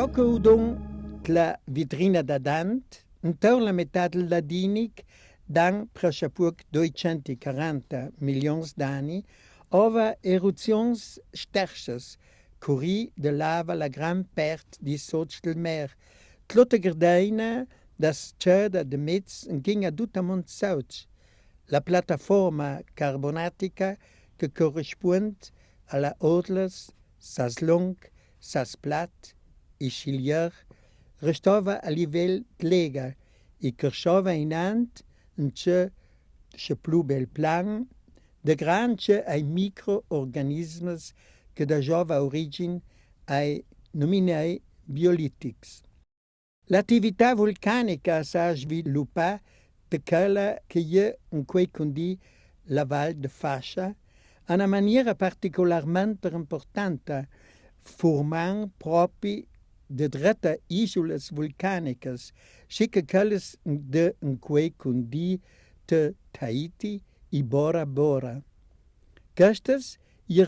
Toca udon la vitrina da dant, intor la metà del ladinic, dan presciapuc 240 milions d'anni, ova eruzions sterches, curi de lava la gran pert di soc del mer. Tlotte gerdeina das tschöda de metz ginga dutamont sauc. La plataforma carbonatica che corrispond alla odles, sas long, sas plat, i sciglier, restava a livel tlega i cresciova inant in ce plus bel plan de granche ai microorganismes che da giova origine ai nominei biolitics. L'attività vulcanica s'ha sviluppat de quella che je in quei condi la Val de Fascia una maniera particolarmente importante, formant propi de dreta isoles vulcanicas, schique quelles de in quei condi te Tahiti i Bora Bora. Questes i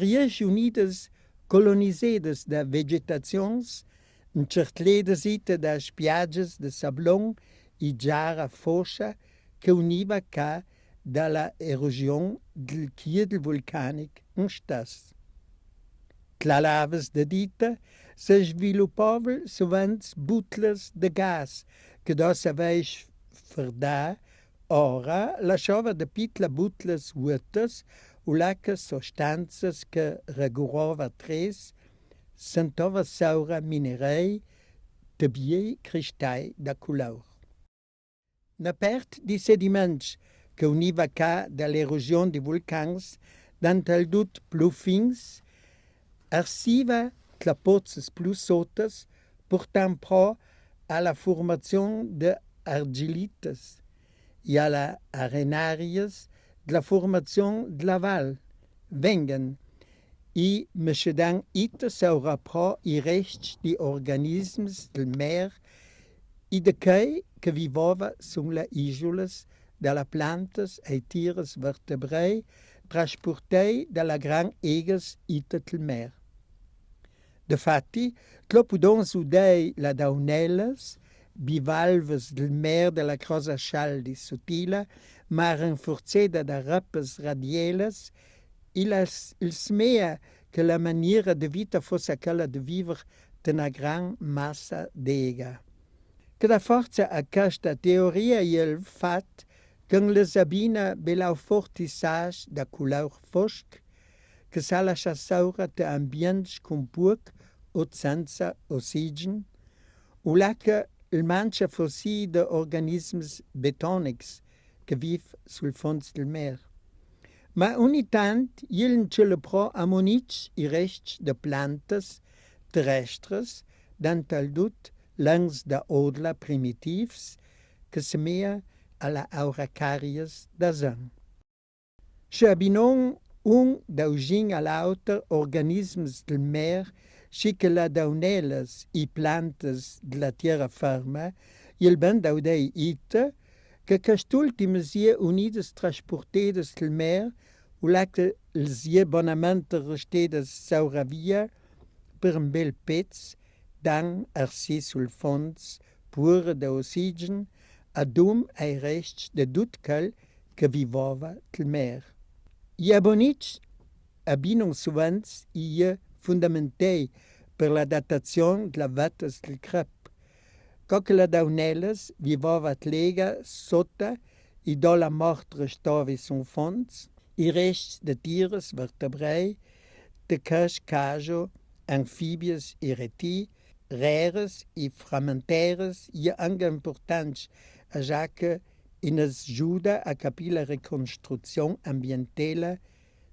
unides colonisedes da vegetacions, in certledes ite da spiagges de sablon i giara foscia che univa ca dalla erosione del chiedel vulcanic in stas. Tla laves de dita se sviluppavel sovants butles de gas che da saveix verdà ora lasciava de pitla butles vuotas u laca sostanzas che regurava tres sentova saura minerei de biei cristai da culaur. Na pert di sediments che univa ca dall'erosione di vulcans dantal dut plus fins, arsiva clapozzes plus sotas, portant pro alla formazione de argilites e alla arenarias de la formazione de la val, vengen, i mescedan ite saura pro i rests di organismes del mer i de quei che vivova sun la isolas dalla plantas e tires vertebrei trasportei dalla gran egas ite del mer. Dafatti, clopudons udei la daunellas, bivalves del mer della crosa scialdi sottila, ma rinforzeda da rappes radielas, il smea che la maniera de vita fosse quella de vivere de una gran massa d'ega. Che da forza a questa teoria il fat che le sabina belau fortissage da couleur fosc, che sa la chassaura de ambients compuc o senza ossigen, u la che il mancha fossi de organismes betonics che viv sul fons del mer. Ma ogni tant iln ce le pro ammonic i rests de plantas terrestres dantal dut langs da odla primitivs che semea alla auracarias da zan. Chabinon un daugin all'auter organismes del mer schique la daunelas i plantas de la tierra ferma il ben daudei ite che quest'ultimes ie unides transportedes del mer u la che els ie bonamente restedes saura via per un bel pezz dan arsi sul fons pure de ossigen adum ai rests de dut quel che vivova del mer. I abonic abinung suvants ie fundamentei per la datazione de la vatas del crep. Coque la daunelas vivova tlega sota i do la mort restovi sun fons, i rests de tires vertebrei, de cash cajo, amphibies i reti, rares i frammentaires i anche importants a jaque in ajuda a capir la reconstruzione ambientale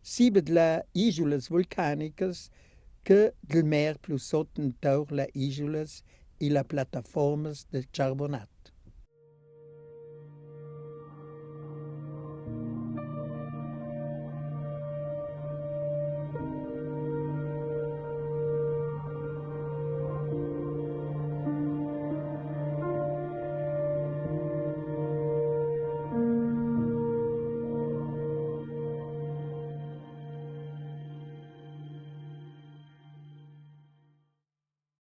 sibe de la isolas vulcanicas que del mer plus sotten taur la isolas i la plataformas de carbonat.